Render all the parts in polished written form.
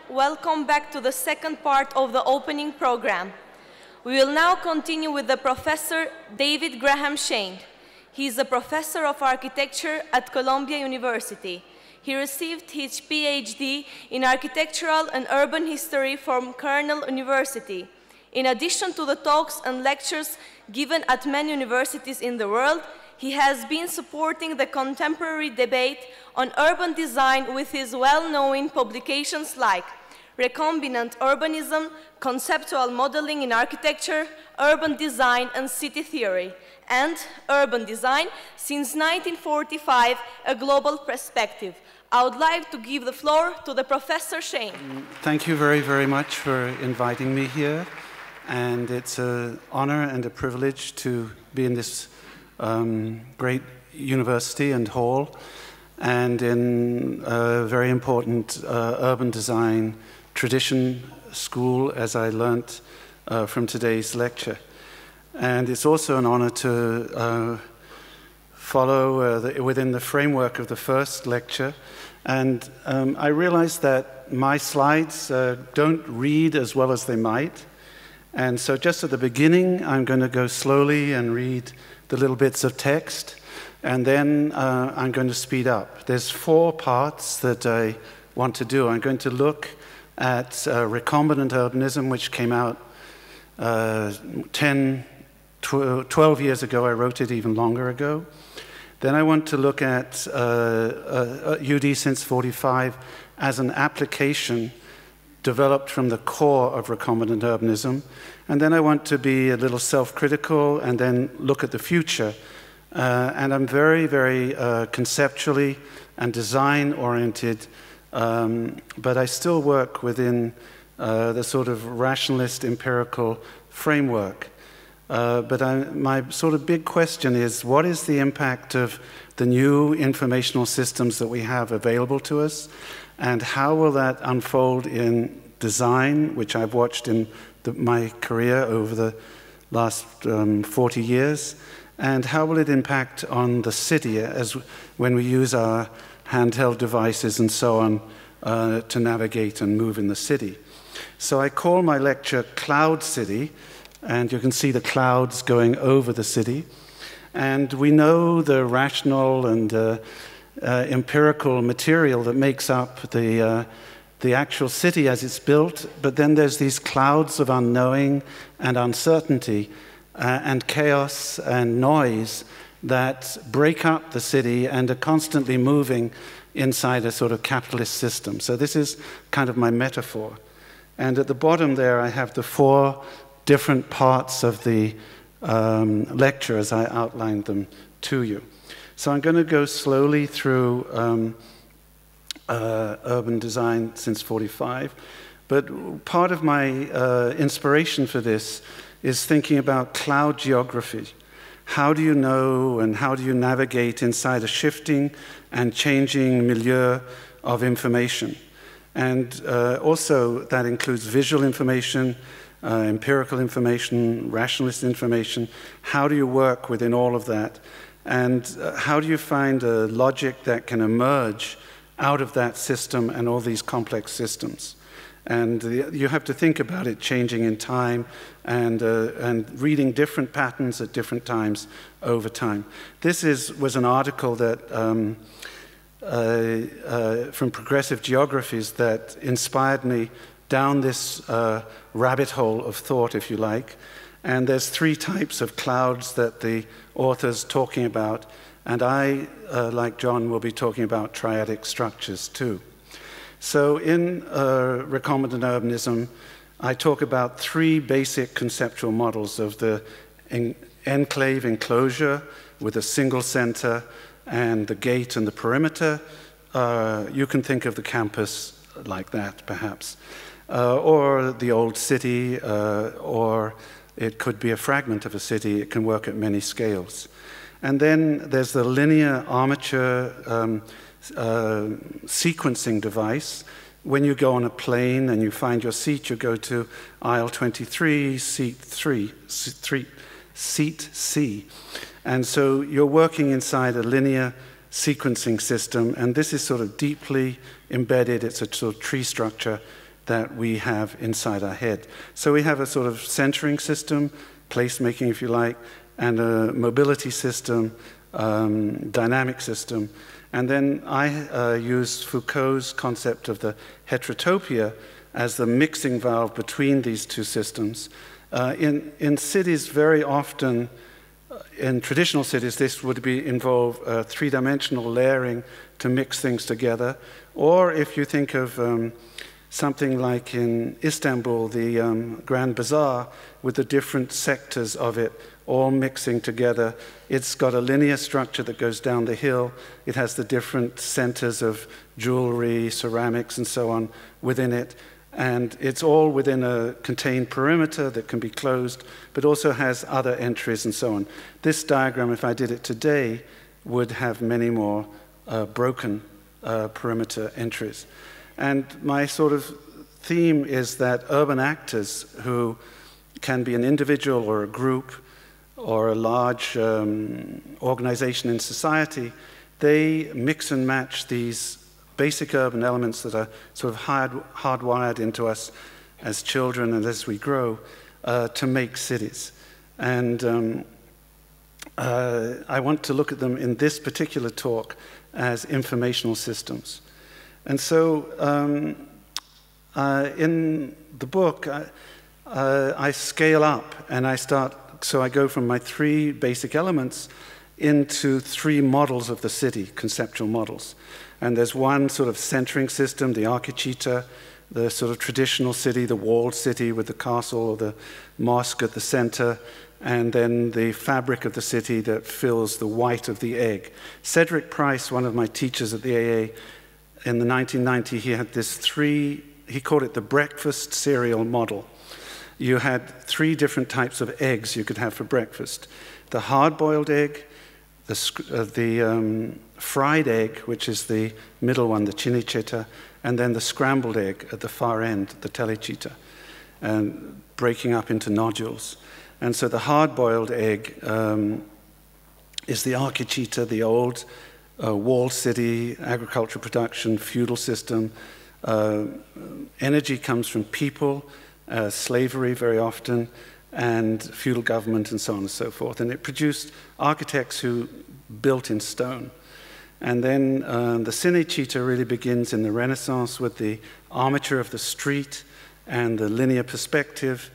welcome back to the second part of the opening program. We will now continue with the Professor David Grahame Shane. He is a professor of architecture at Columbia University. He received his PhD in architectural and urban history from Cornell University. In addition to the talks and lectures given at many universities in the world, he has been supporting the contemporary debate on urban design with his well-known publications like Recombinant Urbanism, Conceptual Modeling in Architecture, Urban Design and City Theory, and Urban Design since 1945, a Global Perspective. I would like to give the floor to the Professor Shane. Thank you very, very much for inviting me here. And it's an honor and a privilege to be in this great university and hall, and in a very important urban design tradition school, as I learnt from today's lecture. And it's also an honor to follow within the framework of the first lecture. And I realized that my slides don't read as well as they might. And so just at the beginning, I'm going to go slowly and read the little bits of text, and then I'm going to speed up. There's 4 parts that I want to do. I'm going to look at Recombinant Urbanism, which came out 12 years ago. I wrote it even longer ago. Then I want to look at UD since 45 as an application developed from the core of recombinant urbanism. And then I want to be a little self-critical and then look at the future. And I'm very, very conceptually and design-oriented, but I still work within the sort of rationalist empirical framework. But my sort of big question is, what is the impact of the new informational systems that we have available to us? And how will that unfold in design, which I've watched in my career over the last 40 years? And how will it impact on the city as when we use our handheld devices and so on to navigate and move in the city? So I call my lecture Cloud City, and you can see the clouds going over the city. And we know the rational and empirical material that makes up the actual city as it's built, but then there's these clouds of unknowing and uncertainty and chaos and noise that break up the city and are constantly moving inside a sort of capitalist system. So this is kind of my metaphor. And at the bottom there, I have the 4 different parts of the lecture as I outlined them to you. So I'm going to go slowly through urban design since 45. But part of my inspiration for this is thinking about cloud geography. How do you know and how do you navigate inside a shifting and changing milieu of information? And also that includes visual information, empirical information, rationalist information. How do you work within all of that? And how do you find a logic that can emerge out of that system and all these complex systems? And you have to think about it changing in time and reading different patterns at different times over time. This was an article that from Progressive Geographies that inspired me down this rabbit hole of thought, if you like. And there's 3 types of clouds that the author's talking about. And I, like John, will be talking about triadic structures too. So in recombinant urbanism, I talk about 3 basic conceptual models of the enclave enclosure with a single center and the gate and the perimeter. You can think of the campus like that, perhaps. Or the old city, or it could be a fragment of a city. It can work at many scales. And then there's the linear armature sequencing device. When you go on a plane and you find your seat, you go to aisle 23, seat C. And so you're working inside a linear sequencing system, and this is sort of deeply embedded. It's a sort of tree structure that we have inside our head. So we have a sort of centering system, placemaking, if you like, and a mobility system, dynamic system. And then I used Foucault's concept of the heterotopia as the mixing valve between these two systems. In cities, very often, in traditional cities, this would involve three-dimensional layering to mix things together. Or if you think of something like in Istanbul, the Grand Bazaar, with the different sectors of it all mixing together. It's got a linear structure that goes down the hill. It has the different centers of jewelry, ceramics, and so on within it. And it's all within a contained perimeter that can be closed, but also has other entries and so on. This diagram, if I did it today, would have many more broken perimeter entries. And my sort of theme is that urban actors, who can be an individual or a group or a large organization in society, they mix and match these basic urban elements that are sort of hardwired into us as children and as we grow to make cities. And I want to look at them in this particular talk as informational systems. And so in the book, I scale up and so I go from my three basic elements into three models of the city, conceptual models. And there's one sort of centering system, the architecture, the sort of traditional city, the walled city with the castle or the mosque at the center, and then the fabric of the city that fills the white of the egg. Cedric Price, one of my teachers at the AA, in the 1990s, he had this he called it the breakfast cereal model. You had three different types of eggs you could have for breakfast. The hard-boiled egg, the fried egg, which is the middle one, the cinecittà, and then the scrambled egg at the far end, the telecittà, and breaking up into nodules. And so the hard-boiled egg is the architecture, the old walled city, agricultural production, feudal system. Energy comes from people, slavery very often, and feudal government, and so on and so forth. And it produced architects who built in stone. And then the cinecittà really begins in the Renaissance with the armature of the street and the linear perspective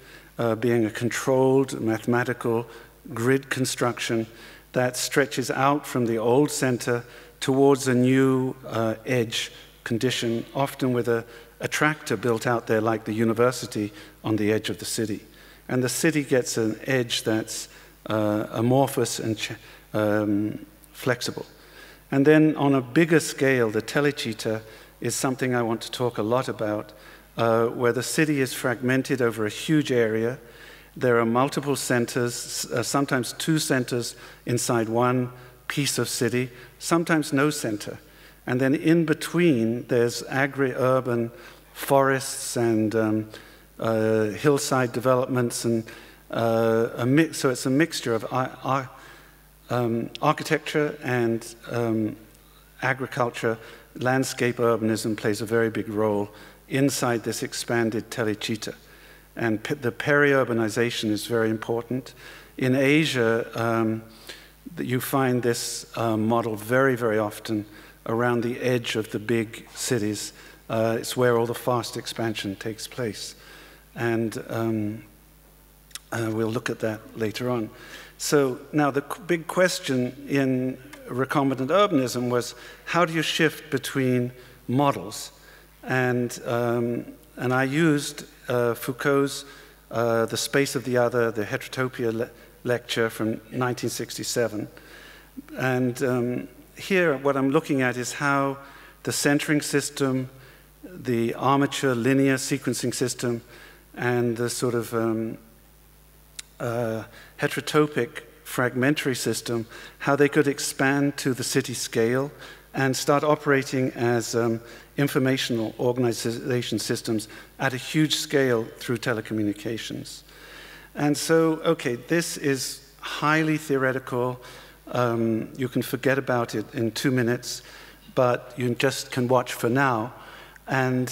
being a controlled mathematical grid construction that stretches out from the old center towards a new edge condition, often with a tractor built out there like the university on the edge of the city. And the city gets an edge that's amorphous and flexible. And then on a bigger scale, the telecittà is something I want to talk a lot about, where the city is fragmented over a huge area. There are multiple centers, sometimes two centers inside one piece of city, sometimes no center. And then in between, there's agri-urban forests and hillside developments, and so it's a mixture of architecture and agriculture. Landscape urbanism plays a very big role inside this expanded telecittà. And the peri-urbanization is very important. In Asia, you find this model very, very often around the edge of the big cities. It's where all the fast expansion takes place. And we'll look at that later on. So now the big question in recombinant urbanism was, how do you shift between models? And I used Foucault's The Space of the Other, the Heterotopia lecture from 1967. And here what I'm looking at is how the centering system, the armature linear sequencing system, and the sort of heterotopic fragmentary system, how they could expand to the city scale and start operating as informational organization systems at a huge scale through telecommunications. And so, okay, this is highly theoretical. You can forget about it in 2 minutes, but you just can watch for now. And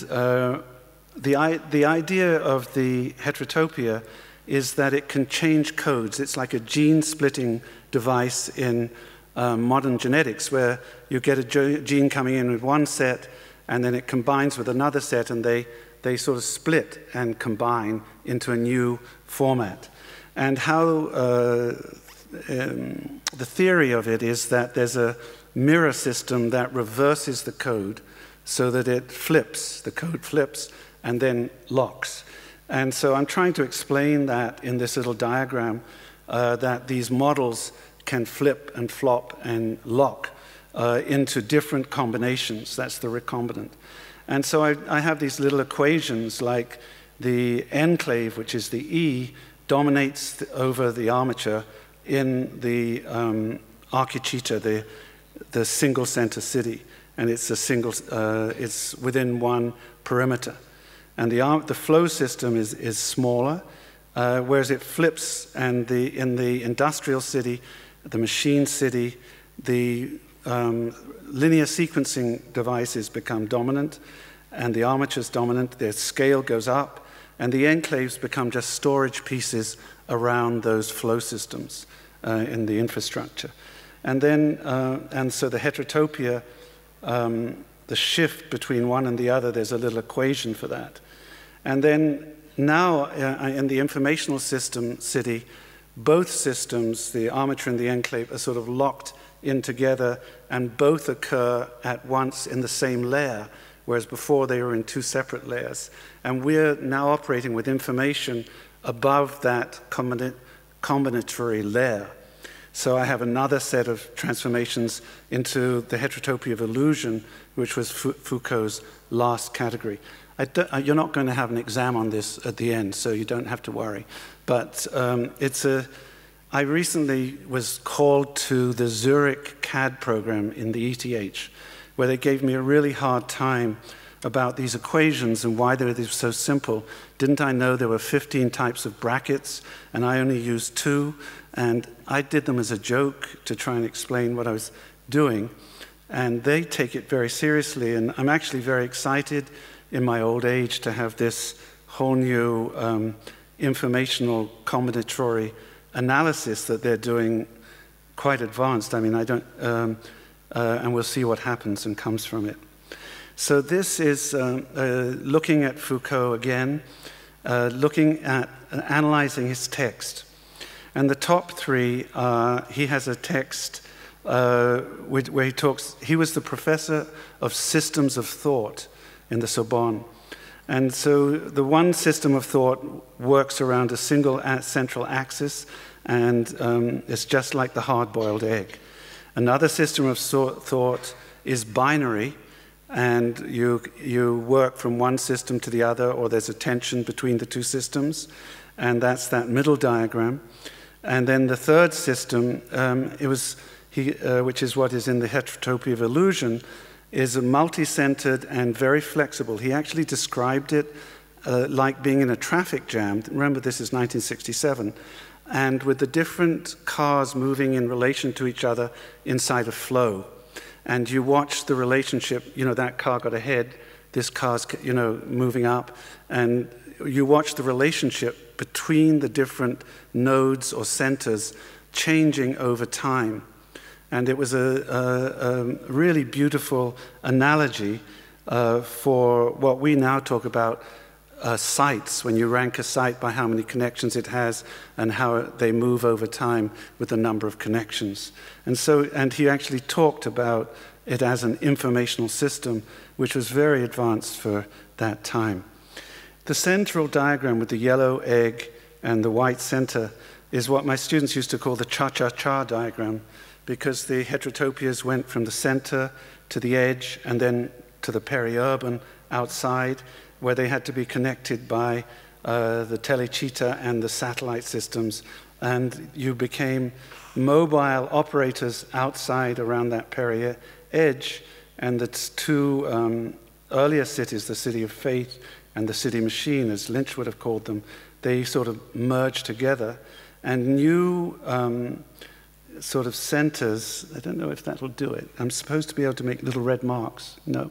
the idea of the heterotopia is that it can change codes. It's like a gene-splitting device in modern genetics, where you get a gene coming in with one set, and then it combines with another set, and they sort of split and combine into a new format. And how the theory of it is that there's a mirror system that reverses the code so that it flips, the code flips, and then locks. And so I'm trying to explain that in this little diagram, that these models can flip and flop and lock into different combinations. That's the recombinant. And so I have these little equations, like the enclave, which is the E, dominates over the armature in the archiceta, the single center city. And it's a single, it's within one perimeter. And the flow system is smaller, whereas it flips, and in the industrial city, the machine city, the linear sequencing devices become dominant, and the armature's dominant, their scale goes up, and the enclaves become just storage pieces around those flow systems in the infrastructure. And then, and so the heterotopia, the shift between one and the other, there's a little equation for that. And then now in the informational system city, both systems, the armature and the enclave, are sort of locked in together, and both occur at once in the same layer, whereas before they were in two separate layers. And we're now operating with information above that combinatory layer. So I have another set of transformations into the Heterotopia of Illusion, which was Foucault's last category. You're not going to have an exam on this at the end, so you don't have to worry. But I recently was called to the Zurich CAD program in the ETH, where they gave me a really hard time about these equations and why they were so simple. Didn't I know there were 15 types of brackets, and I only used 2? And I did them as a joke to try and explain what I was doing. And they take it very seriously, and I'm actually very excited in my old age to have this whole new informational combinatory analysis that they're doing, quite advanced. I mean, I don't, and we'll see what happens and comes from it. So this is looking at Foucault again, looking at analyzing his text. And the top 3, he has a text where he talks, he was the professor of systems of thought in the Sorbonne. And so the one system of thought works around a single central axis, and it's just like the hard-boiled egg. Another system of thought is binary, and you work from one system to the other, or there's a tension between the two systems, and that's that middle diagram. And then the third system, which is what is in the Heterotopia of Illusion, is a multi-centered and very flexible. He actually described it like being in a traffic jam. Remember, this is 1967. And with the different cars moving in relation to each other inside a flow. And you watch the relationship, you know, that car got ahead, this car's, you know, moving up. And you watch the relationship between the different nodes or centers changing over time. And it was a really beautiful analogy for what we now talk about sites, when you rank a site by how many connections it has and how they move over time with the number of connections. And he actually talked about it as an informational system, which was very advanced for that time. The central diagram with the yellow egg and the white center is what my students used to call the cha-cha-cha diagram, because the heterotopias went from the center to the edge and then to the peri-urban outside, where they had to be connected by the telecheta and the satellite systems. And you became mobile operators outside around that peri-edge. And the 2 earlier cities, the city of faith and the city machine, as Lynch would have called them, they sort of merged together. And new sort of centers, I don't know if that'll do it. I'm supposed to be able to make little red marks. No.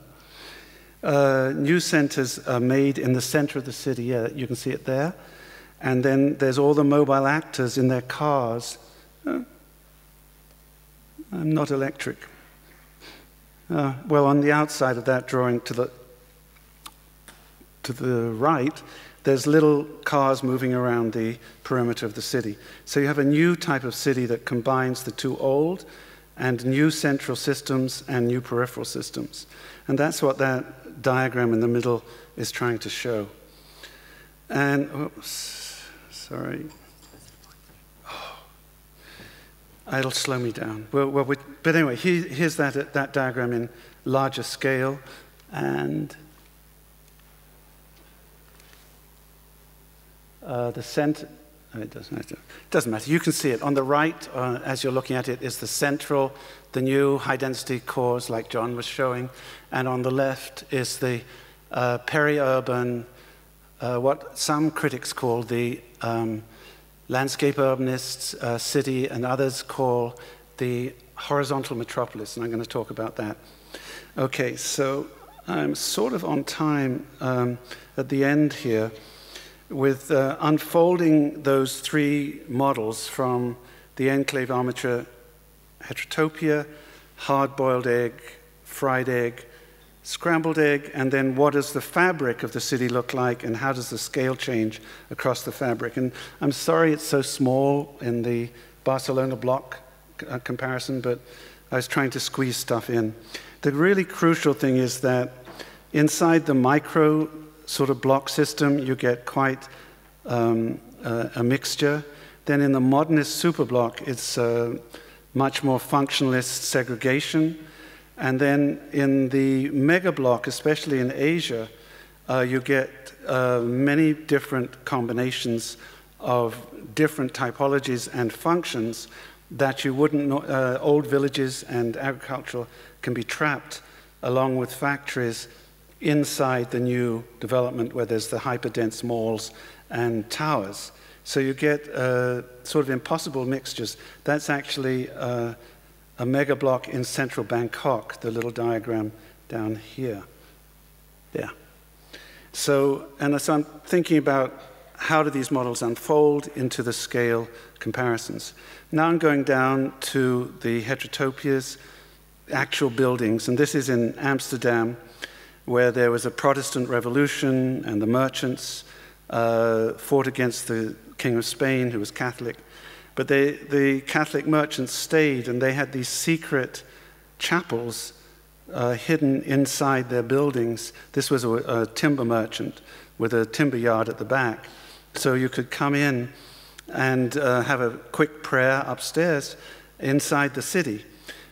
New centers are made in the center of the city. Yeah, you can see it there. And then there's all the mobile actors in their cars. I'm not electric. Well, on the outside of that drawing to the right, there's little cars moving around the perimeter of the city. So you have a new type of city that combines the two old and new central systems and new peripheral systems. And that's what that diagram in the middle is trying to show. And, oops, sorry. Oh, it'll slow me down. But anyway, here's that diagram in larger scale. And the center, it doesn't matter. You can see it. On the right, as you're looking at it, is the central, the new high-density cores like John was showing. And on the left is the peri-urban, what some critics call the landscape urbanists city, and others call the horizontal metropolis. And I'm going to talk about that. Okay, so I'm sort of on time at the end here, with unfolding those three models from the enclave armature heterotopia, hard-boiled egg, fried egg, scrambled egg, and then what does the fabric of the city look like, and how does the scale change across the fabric. And I'm sorry it's so small in the Barcelona block comparison, but I was trying to squeeze stuff in. The really crucial thing is that inside the micro sort of block system, you get quite a mixture. Then in the modernist superblock, it's much more functionalist segregation. And then in the mega block, especially in Asia, you get many different combinations of different typologies and functions that you wouldn't know. Old villages and agricultural can be trapped along with factories inside the new development where there's the hyperdense malls and towers. So you get sort of impossible mixtures. That's actually a mega block in central Bangkok, the little diagram down here. Yeah. So, and as I'm thinking about how do these models unfold into the scale comparisons. Now I'm going down to the heterotopias, actual buildings, and this is in Amsterdam, where there was a Protestant revolution and the merchants fought against the King of Spain, who was Catholic. But the Catholic merchants stayed, and they had these secret chapels hidden inside their buildings. This was a timber merchant with a timber yard at the back. So you could come in and have a quick prayer upstairs inside the city.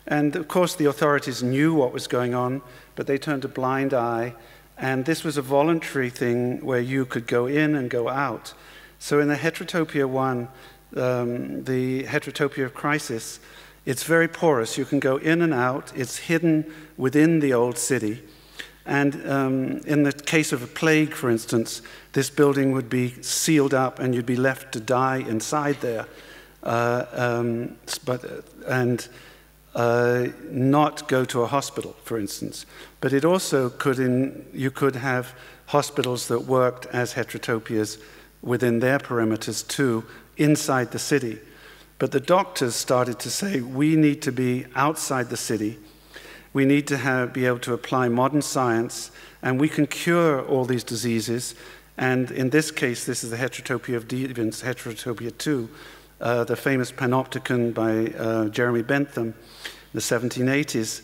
And of course, the authorities knew what was going on, but they turned a blind eye. And this was a voluntary thing where you could go in and go out. So in the Heterotopia 1, the Heterotopia of Crisis, it's very porous. You can go in and out. It's hidden within the old city. And in the case of a plague, for instance, this building would be sealed up and you'd be left to die inside there. Not go to a hospital, for instance. But it also you could have hospitals that worked as heterotopias within their perimeters too, inside the city. But the doctors started to say, we need to be outside the city. We need to be able to apply modern science, and we can cure all these diseases. And in this case, this is the Heterotopia of Deviance, Heterotopia 2, the famous panopticon by Jeremy Bentham, the 1780s,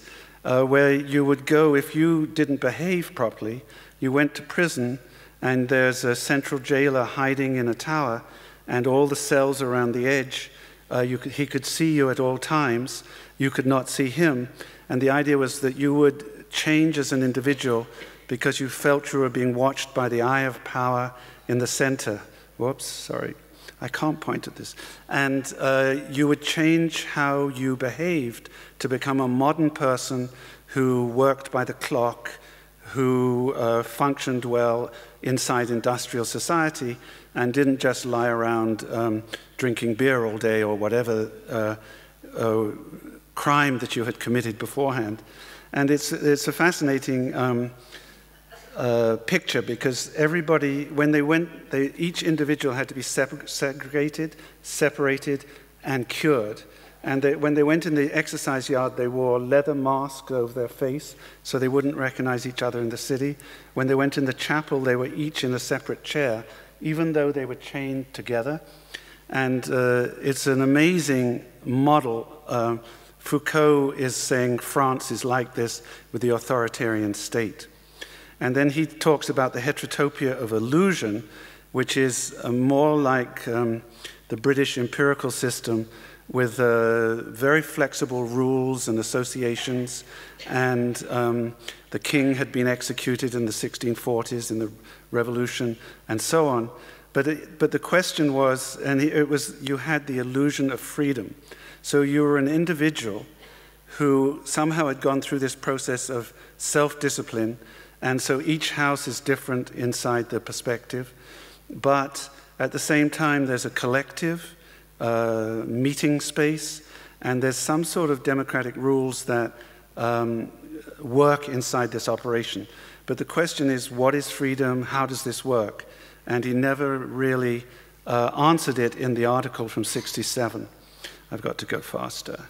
where you would go, if you didn't behave properly, you went to prison, and there's a central jailer hiding in a tower, and all the cells around the edge, he could see you at all times. You could not see him. And the idea was that you would change as an individual because you felt you were being watched by the eye of power in the center. Whoops, sorry. I can't point at this. And you would change how you behaved to become a modern person who worked by the clock, who functioned well inside industrial society and didn't just lie around drinking beer all day or whatever crime that you had committed beforehand. And it's a fascinating picture, because everybody, when they went, each individual had to be segregated, separated, and cured. And when they went in the exercise yard, they wore leather masks over their face so they wouldn't recognize each other in the city. When they went in the chapel, they were each in a separate chair, even though they were chained together. And it's an amazing model. Foucault is saying France is like this with the authoritarian state. And then he talks about the heterotopia of illusion, which is more like the British empirical system, with very flexible rules and associations, and the king had been executed in the 1640s in the revolution, and so on. But the question was, and you had the illusion of freedom. So you were an individual who somehow had gone through this process of self-discipline, and so each house is different inside the perspective, but at the same time there's a collective meeting space, and there's some sort of democratic rules that work inside this operation. But the question is, what is freedom? How does this work? And he never really answered it in the article from '67. I've got to go faster.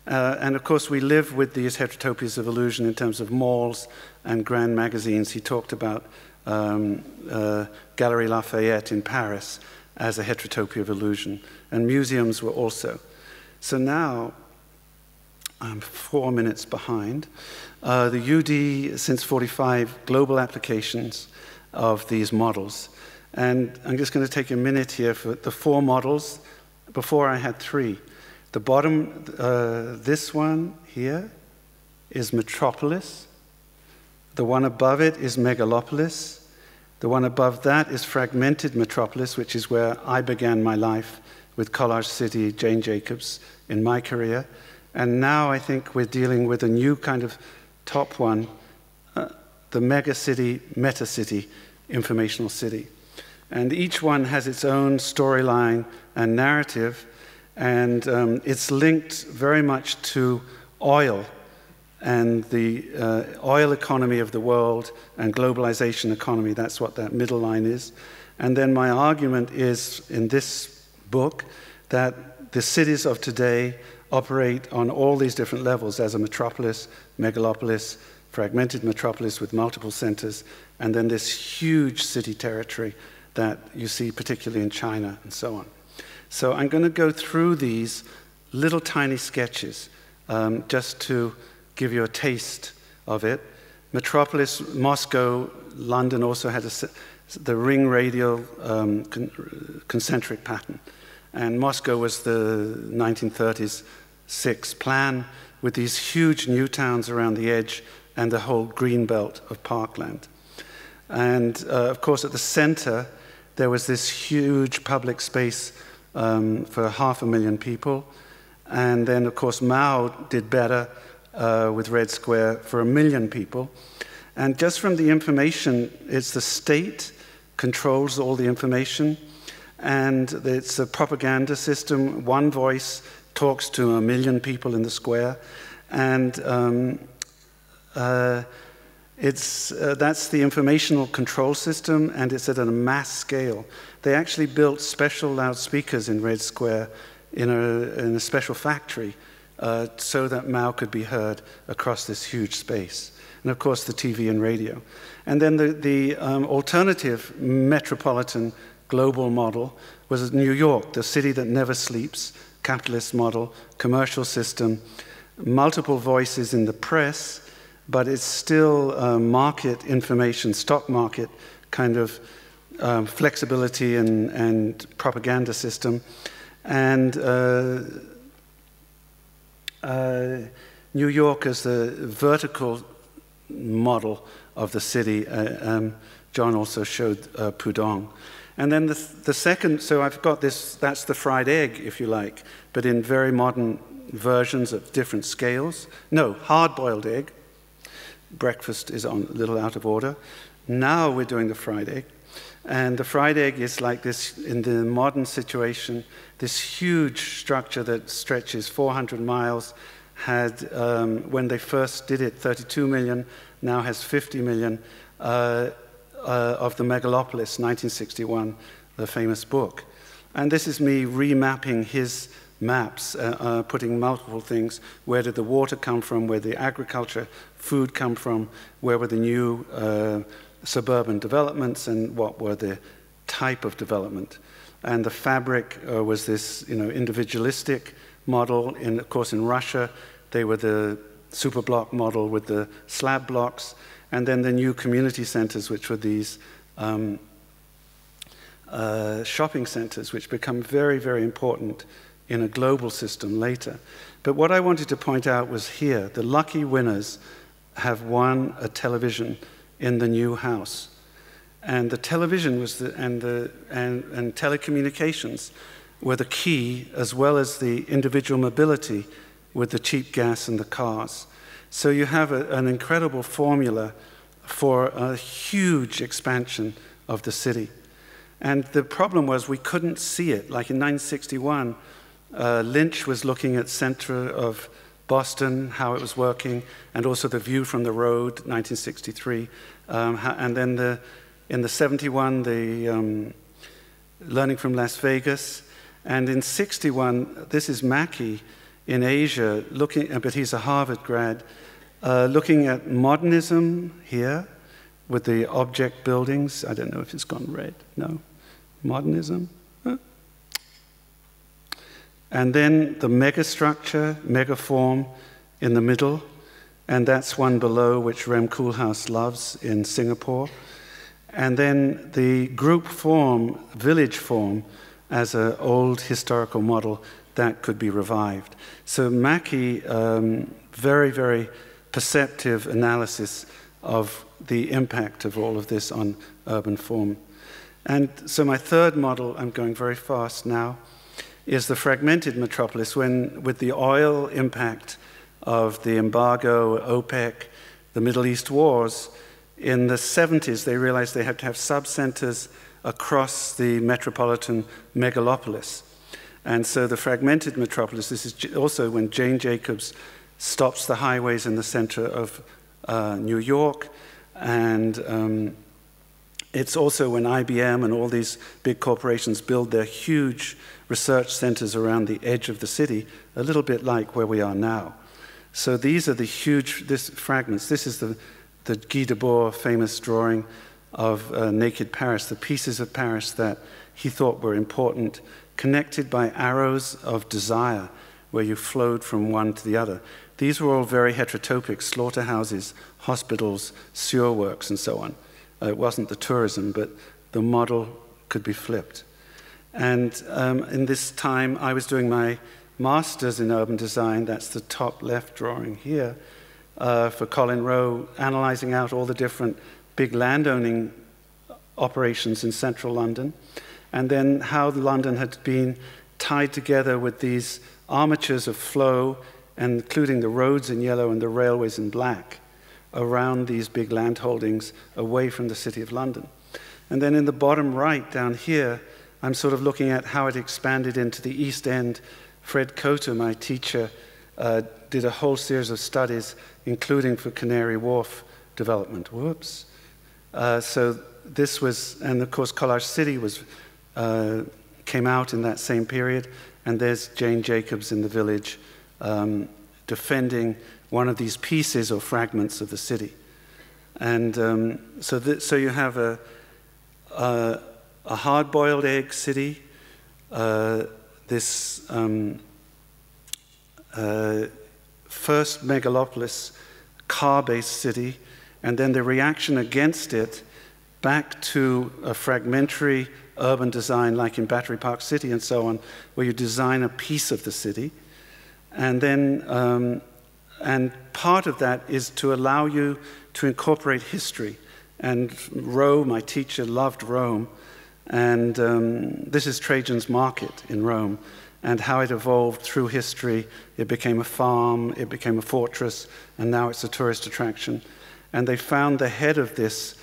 And of course, we live with these heterotopias of illusion in terms of malls and grand magazines. He talked about Galerie Lafayette in Paris as a heterotopia of illusion, and museums were also. So now, I'm 4 minutes behind. The UD, since '45, global applications of these models. And I'm just going to take a minute here for the 4 models. Before I had 3. The bottom, this one here, is Metropolis. The one above it is Megalopolis. The one above that is Fragmented Metropolis, which is where I began my life with Collage City, Jane Jacobs, in my career. And now I think we're dealing with a new kind of top one, the mega city, meta city, informational city. And each one has its own storyline and narrative, and it's linked very much to oil and the oil economy of the world and globalization economy. That's what that middle line is. And then my argument is, in this book, that the cities of today operate on all these different levels as a metropolis, megalopolis, fragmented metropolis with multiple centers, and then this huge city territory that you see particularly in China and so on. So I'm going to go through these little tiny sketches just to give you a taste of it. Metropolis, Moscow, London also had the ring radial concentric pattern. And Moscow was the 1930s 6 plan with these huge new towns around the edge and the whole green belt of parkland. And of course, at the center, there was this huge public space for 500,000 people. And then, of course, Mao did better with Red Square for 1 million people. And just from the information, it's the state controls all the information, and it's a propaganda system. One voice talks to 1 million people in the square, and that's the informational control system, and it's at a mass scale. They actually built special loudspeakers in Red Square in a special factory so that Mao could be heard across this huge space. And of course, the TV and radio. And then the alternative metropolitan global model was New York, the city that never sleeps, capitalist model, commercial system, multiple voices in the press, but it's still market information, stock market kind of flexibility and propaganda system. And New York is the vertical model of the city. John also showed Pudong. And then the second, so I've got this, that's the fried egg, if you like, but in very modern versions of different scales. No, hard-boiled egg. Breakfast is a little out of order. Now we're doing the fried egg. And the fried egg is like this, in the modern situation, this huge structure that stretches 400 miles, had, when they first did it, 32 million, now has 50 million of the Megalopolis, 1961, the famous book. And this is me remapping his maps, putting multiple things. Where did the water come from? Where did the agriculture, food come from? Where were the new suburban developments, and what were the type of development? And the fabric was this, individualistic model. Of course, in Russia, they were the superblock model with the slab blocks, and then the new community centers, which were these shopping centers, which become very, very important in a global system later. But what I wanted to point out was here, the lucky winners have won a television in the new house. And the television was and telecommunications were the key, as well as the individual mobility with the cheap gas and the cars. So you have an incredible formula for a huge expansion of the city. And the problem was we couldn't see it. Like in 1961, Lynch was looking at center of Boston, how it was working, and also the view from the road, 1963. And then in the 71, the learning from Las Vegas. And in 61, this is Mackey in Asia, but he's a Harvard grad, looking at modernism here with the object buildings. I don't know if it's gone red. No. Modernism. Huh? And then the megastructure, megaform in the middle, and that's one below, which Rem Koolhaas loves in Singapore. And then the group form, village form, as an old historical model that could be revived. So Mackey, very, very perceptive analysis of the impact of all of this on urban form. And so my third model, I'm going very fast now, is the fragmented metropolis, when with the oil impact of the embargo, OPEC, the Middle East wars, in the 70s they realized they had to have sub-centers across the metropolitan megalopolis. And so the fragmented metropolis, this is also when Jane Jacobs stops the highways in the center of New York, and it's also when IBM and all these big corporations build their huge research centers around the edge of the city, a little bit like where we are now. So these are the huge fragments. This is the Guy Debord famous drawing of naked Paris, the pieces of Paris that he thought were important, connected by arrows of desire, where you flowed from one to the other. These were all very heterotopic, slaughterhouses, hospitals, sewer works, and so on. It wasn't the tourism, but the model could be flipped. And in this time, I was doing my master's in urban design. That's the top left drawing here, for Colin Rowe, analyzing out all the different big landowning operations in central London, and then how London had been tied together with these armatures of flow, including the roads in yellow and the railways in black, around these big land holdings away from the City of London. And then in the bottom right down here, I'm sort of looking at how it expanded into the East End. Fred Cotter, my teacher, did a whole series of studies, including for Canary Wharf development. Whoops. So this was, and of course Collage City came out in that same period, and there's Jane Jacobs in the village defending one of these pieces or fragments of the city. And so you have a hard-boiled egg city, this first megalopolis, car-based city, and then the reaction against it back to a fragmentary urban design like in Battery Park City and so on, where you design a piece of the city. And then and part of that is to allow you to incorporate history. And Rome, my teacher, loved Rome. And this is Trajan's Market in Rome, and how it evolved through history. It became a farm, it became a fortress, and now it's a tourist attraction. And they found the head of this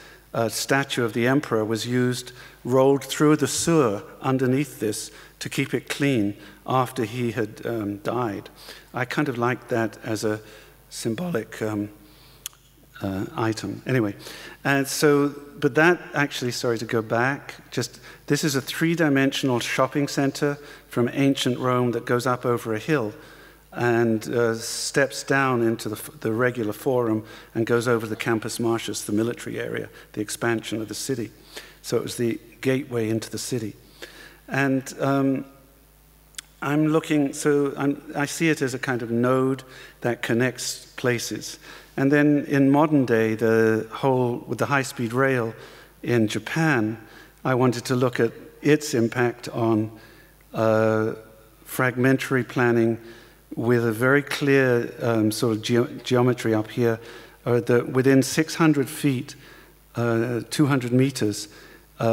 statue of the emperor was used, rolled through the sewer underneath this to keep it clean after he had died. I kind of like that as a symbolic item. Anyway, and so, but that actually, sorry to go back, this is a three-dimensional shopping center from ancient Rome that goes up over a hill and steps down into the regular forum and goes over the Campus Martius, the military area, the expansion of the city. So it was the gateway into the city. And I'm looking, I see it as a kind of node that connects places. And then in modern day, with the high-speed rail in Japan, I wanted to look at its impact on fragmentary planning with a very clear sort of geometry up here, that within 600 feet, 200 meters,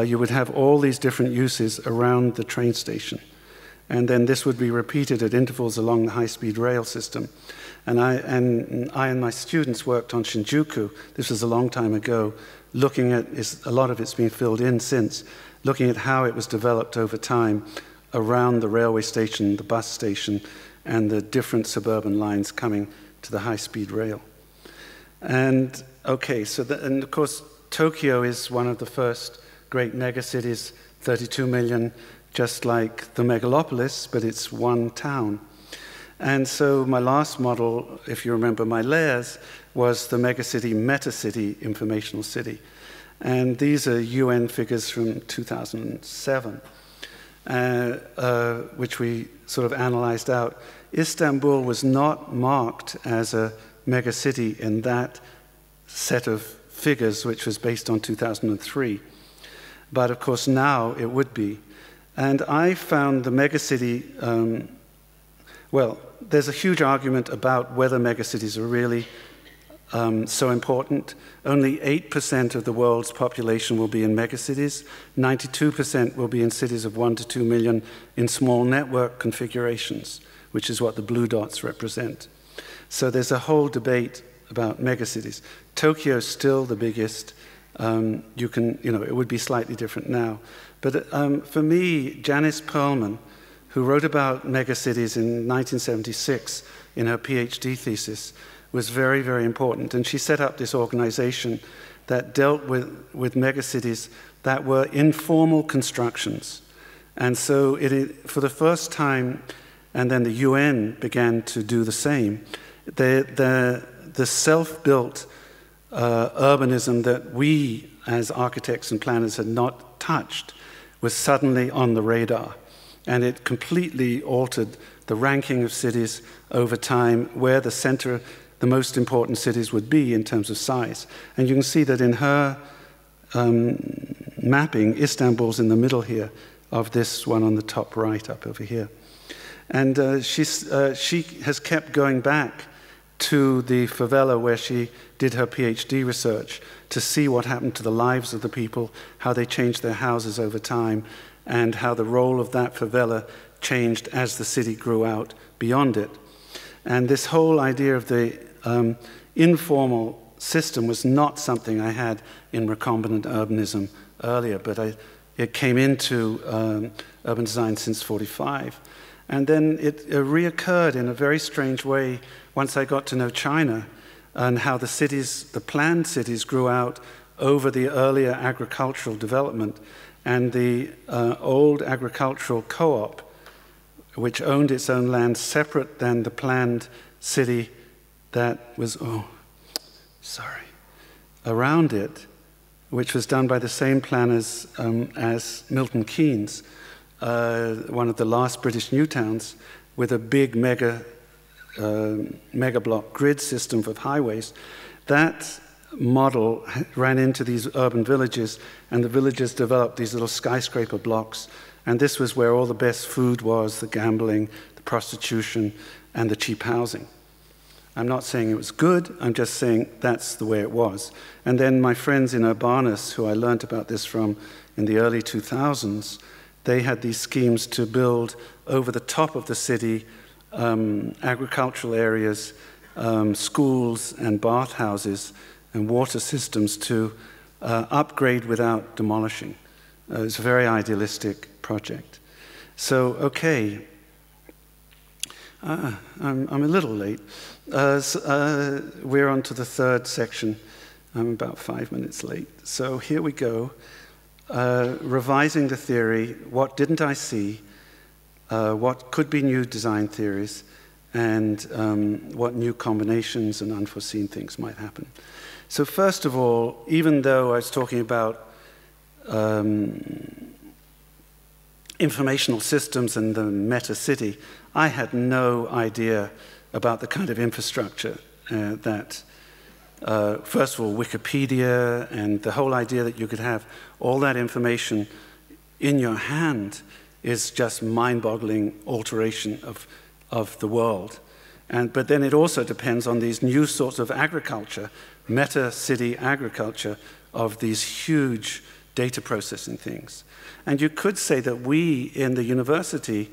you would have all these different uses around the train station. And then this would be repeated at intervals along the high-speed rail system. And I and my students worked on Shinjuku. This was a long time ago, looking at, a lot of it's been filled in since, looking at how it was developed over time around the railway station, the bus station, and the different suburban lines coming to the high-speed rail. And okay, and of course, Tokyo is one of the first great megacities, 32 million, just like the megalopolis, but it's one town. And so my last model, if you remember my layers, was the megacity, metacity, informational city. And these are UN figures from 2007, which we sort of analyzed out. Istanbul was not marked as a megacity in that set of figures, which was based on 2003. But of course now it would be. And I found the megacity, well, there's a huge argument about whether megacities are really so important. Only 8% of the world's population will be in megacities. 92% will be in cities of 1 to 2 million in small network configurations, which is what the blue dots represent. So there's a whole debate about megacities. Tokyo is still the biggest. It would be slightly different now. But for me, Janice Perlman, who wrote about megacities in 1976 in her PhD thesis, was very, very important. And she set up this organization that dealt with megacities that were informal constructions. And so for the first time, and then the UN began to do the same, the self-built urbanism that we as architects and planners had not touched was suddenly on the radar. And it completely altered the ranking of cities over time, where the most important cities would be in terms of size. And you can see that in her mapping, Istanbul's in the middle here of this one on the top right up over here. And she has kept going back to the favela where she did her PhD research to see what happened to the lives of the people, how they changed their houses over time, and how the role of that favela changed as the city grew out beyond it. And this whole idea of the informal system was not something I had in recombinant urbanism earlier, but it came into urban design since '45. And then it reoccurred in a very strange way once I got to know China and how the planned cities grew out over the earlier agricultural development. And the old agricultural co-op, which owned its own land separate than the planned city that was, around it, which was done by the same planners as Milton Keynes, one of the last British new towns, with a big mega block grid system of highways. That model ran into these urban villages, and the villages developed these little skyscraper blocks. And this was where all the best food was, the gambling, the prostitution, and the cheap housing. I'm not saying it was good, I'm just saying that's the way it was. And then my friends in Urbanis, who I learned about this from in the early 2000s, they had these schemes to build over the top of the city agricultural areas, schools and bathhouses and water systems to upgrade without demolishing. It's a very idealistic project. So, okay, I'm a little late. We're on to the third section. I'm about 5 minutes late. So here we go. Revising the theory, what didn't I see, what could be new design theories, and what new combinations and unforeseen things might happen. So first of all, even though I was talking about informational systems and the meta-city, I had no idea about the kind of infrastructure that, first of all, Wikipedia and the whole idea that you could have all that information in your hand is just mind-boggling alteration of the world. But then it also depends on these new sorts of agriculture, meta-city agriculture of these huge data processing things. And you could say that we in the university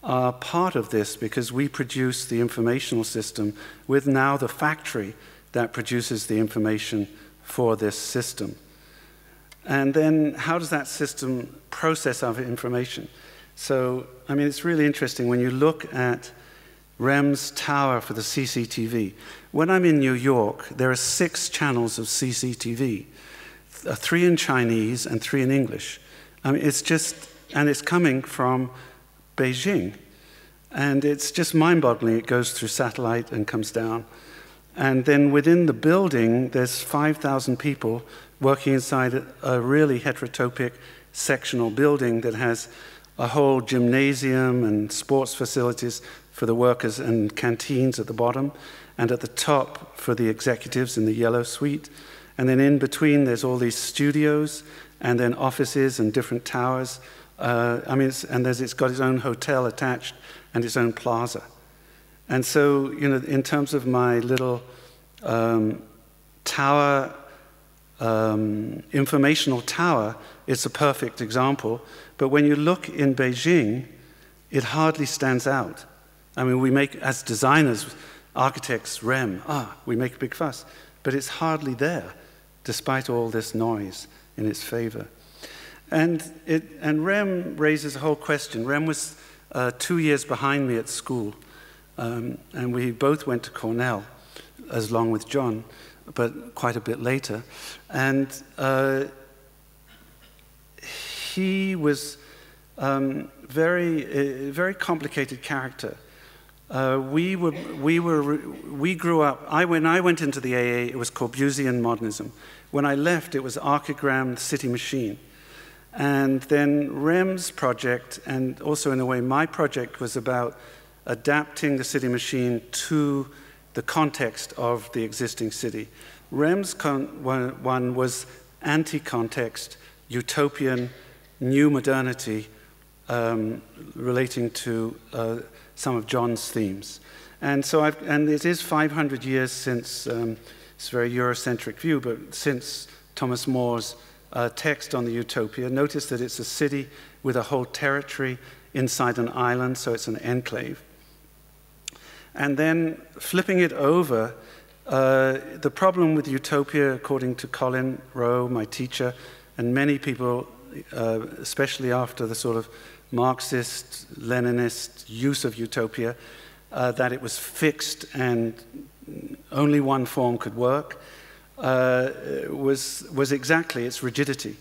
are part of this because we produce the informational system with now the factory that produces the information for this system. And then how does that system process our information? So, I mean, it's really interesting when you look at REM's tower for the CCTV. When I'm in New York, there are 6 channels of CCTV, 3 in Chinese and 3 in English. I mean, it's just, and it's coming from Beijing. And it's just mind-boggling. It goes through satellite and comes down. And then within the building, there's 5,000 people working inside a really heterotopic sectional building that has a whole gymnasium and sports facilities for the workers and canteens at the bottom, and at the top for the executives in the yellow suite. And then in between, there's all these studios, and then offices and different towers. It's got its own hotel attached and its own plaza. And so, you know, in terms of my little tower, informational tower, it's a perfect example. But when you look in Beijing, it hardly stands out. I mean, we make, as designers, architects, REM, we make a big fuss. But it's hardly there, despite all this noise in its favor. And REM raises a whole question. REM was 2 years behind me at school. And we both went to Cornell, as long with John, but quite a bit later. And he was very complicated character. We grew up. When I went into the AA, it was Corbusian modernism. When I left, it was Archigram City Machine. And then REM's project, and also in a way my project, was about adapting the city machine to the context of the existing city. REM's one was anti-context, utopian, new modernity, relating to some of John's themes. And so it is 500 years since, it's a very Eurocentric view, but since Thomas More's text on the Utopia. Notice that it's a city with a whole territory inside an island, so it's an enclave. And then flipping it over, the problem with Utopia, according to Colin Rowe, my teacher, and many people, especially after the sort of Marxist, Leninist use of Utopia, that it was fixed and only one form could work, was exactly its rigidity.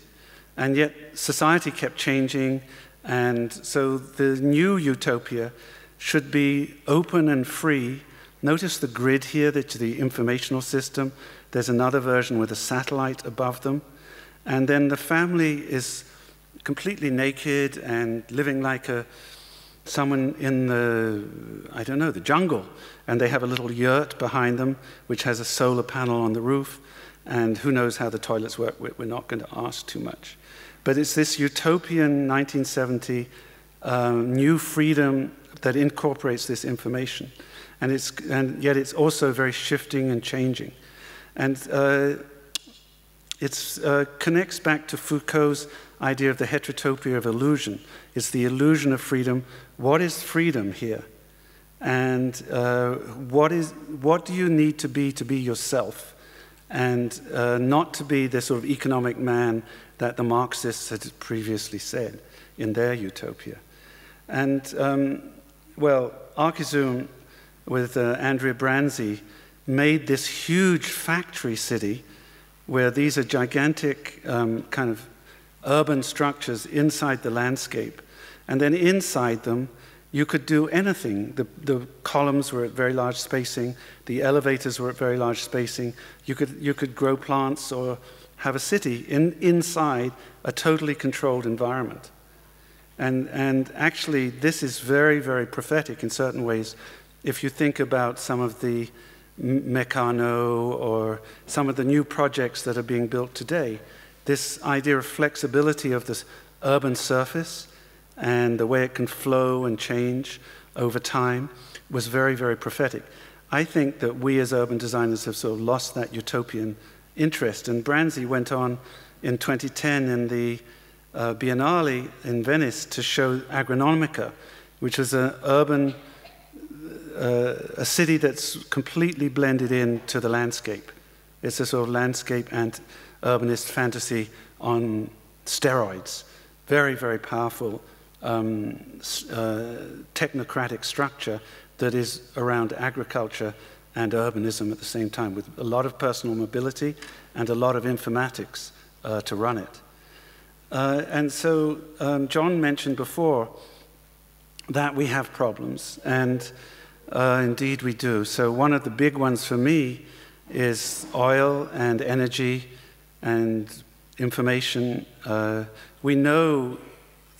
And yet society kept changing, and so the new Utopia should be open and free. Notice the grid here, that's the informational system. There's another version with a satellite above them. And then the family is completely naked and living like someone in the jungle. And they have a little yurt behind them, which has a solar panel on the roof. And who knows how the toilets work. We're not going to ask too much. But it's this utopian 1970 new freedom that incorporates this information. And yet it's also very shifting and changing. And it connects back to Foucault's idea of the heterotopia of illusion. It's the illusion of freedom. What is freedom here? And what do you need to be yourself? And not to be the sort of economic man that the Marxists had previously said in their utopia. And, Archizoom with Andrea Branzi made this huge factory city where these are gigantic kind of urban structures inside the landscape. And then inside them, you could do anything. The columns were at very large spacing. The elevators were at very large spacing. You could grow plants or have a city inside a totally controlled environment. And actually, this is very, very prophetic in certain ways. If you think about some of the Meccano or some of the new projects that are being built today, this idea of flexibility of this urban surface and the way it can flow and change over time was very, very prophetic. I think that we as urban designers have sort of lost that utopian interest. And Branzi went on in 2010 in the Biennale in Venice to show Agronomica, which is an urban, a city that's completely blended into the landscape. It's a sort of landscape and urbanist fantasy on steroids. Very, very powerful technocratic structure that is around agriculture and urbanism at the same time, with a lot of personal mobility and a lot of informatics to run it. And so John mentioned before that we have problems, and indeed we do. So one of the big ones for me is oil and energy and information. We know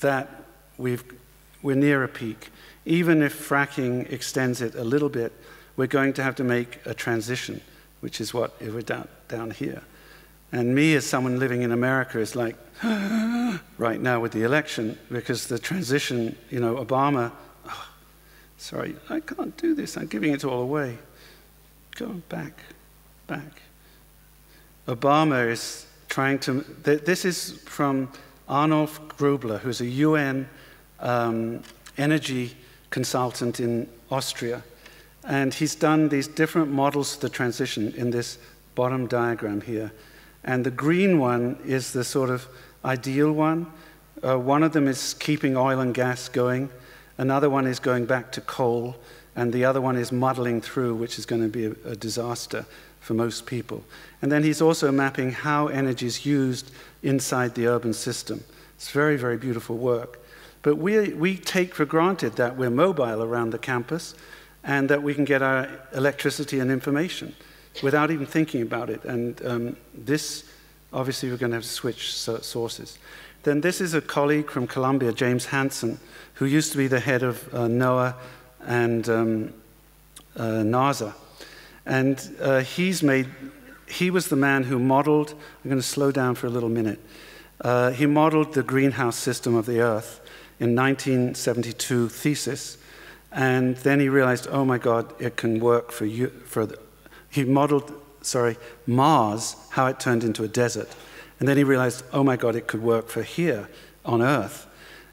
that we're near a peak. Even if fracking extends it a little bit, we're going to have to make a transition, which is what we're down here. And me, as someone living in America, is like, right now with the election, because the transition, you know, Obama, oh, sorry, I can't do this, I'm giving it all away. Go back. Obama is trying to, this is from Arnulf Grubler, who's a UN energy consultant in Austria. And he's done these different models of the transition in this bottom diagram here. And the green one is the sort of ideal one. One of them is keeping oil and gas going. Another one is going back to coal. And the other one is muddling through, which is going to be a disaster for most people. And then he's also mapping how energy is used inside the urban system. It's very, very beautiful work. But we take for granted that we're mobile around the campus and that we can get our electricity and information without even thinking about it. And this, obviously, we're going to have to switch sources. Then this is a colleague from Columbia, James Hansen, who used to be the head of NOAA and NASA. And he was the man who modeled, I'm going to slow down for a little minute. He modeled the greenhouse system of the Earth in 1972 thesis. And then he realized, oh my God, it can work for you. He modeled, Mars, how it turned into a desert. And then he realized, oh my God, it could work for here on Earth.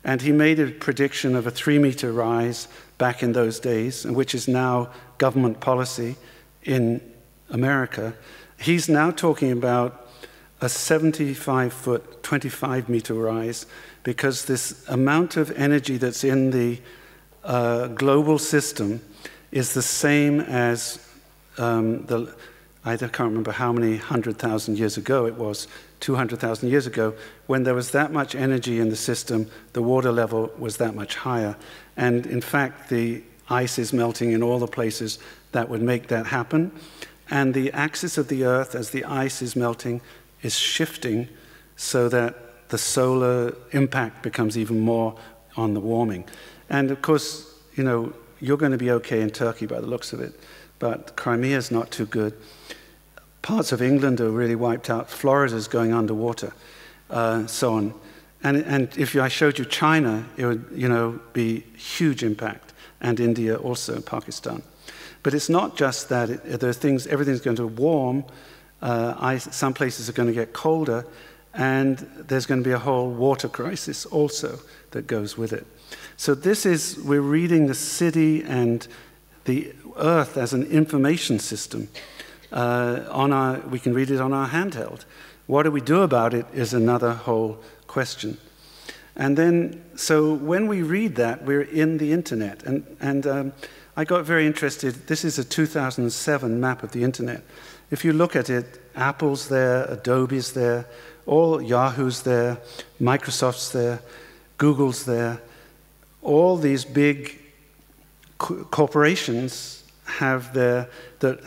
And he made a prediction of a 3-meter rise back in those days, which is now government policy in America. He's now talking about a 75-foot, 25-meter rise, because this amount of energy that's in the global system is the same as I can't remember how many 100,000 years ago it was, 200,000 years ago, when there was that much energy in the system, the water level was that much higher. And in fact, the ice is melting in all the places that would make that happen. And the axis of the Earth, as the ice is melting, is shifting so that the solar impact becomes even more on the warming. And of course, you know, you're going to be okay in Turkey by the looks of it, but Crimea's not too good. Parts of England are really wiped out. Florida's going underwater, so on. And if I showed you China, it would, you know, be huge impact, and India also, Pakistan. But it's not just that. There are things, everything's going to warm. Some places are going to get colder, and there's going to be a whole water crisis also that goes with it. So this is, we're reading the city and the Earth as an information system. We can read it on our handheld. What do we do about it is another whole question. And then, so when we read that, we're in the internet. And I got very interested. This is a 2007 map of the internet. If you look at it, Apple's there, Adobe's there, all Yahoo's there, Microsoft's there, Google's there. All these big corporations have that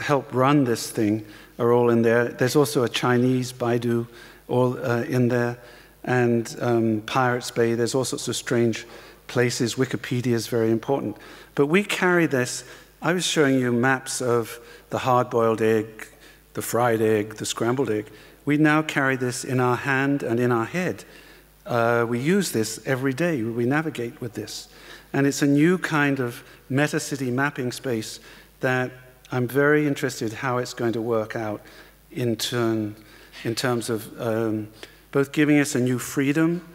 help run this thing are all in there. There's also a Chinese Baidu all in there, and Pirates Bay. There's all sorts of strange places. Wikipedia is very important. But we carry this. I was showing you maps of the hard-boiled egg, the fried egg, the scrambled egg. We now carry this in our hand and in our head. We use this every day. We navigate with this. And it's a new kind of meta-city mapping space that I'm very interested how it's going to work out in terms of both giving us a new freedom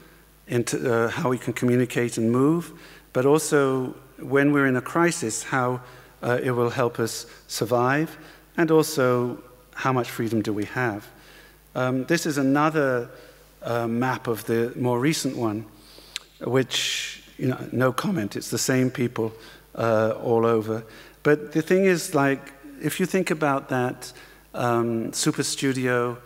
into how we can communicate and move, but also when we're in a crisis, how it will help us survive, and also how much freedom do we have. This is another map of the more recent one, which, you know, no comment, it's the same people all over. But the thing is, like, if you think about that super studio,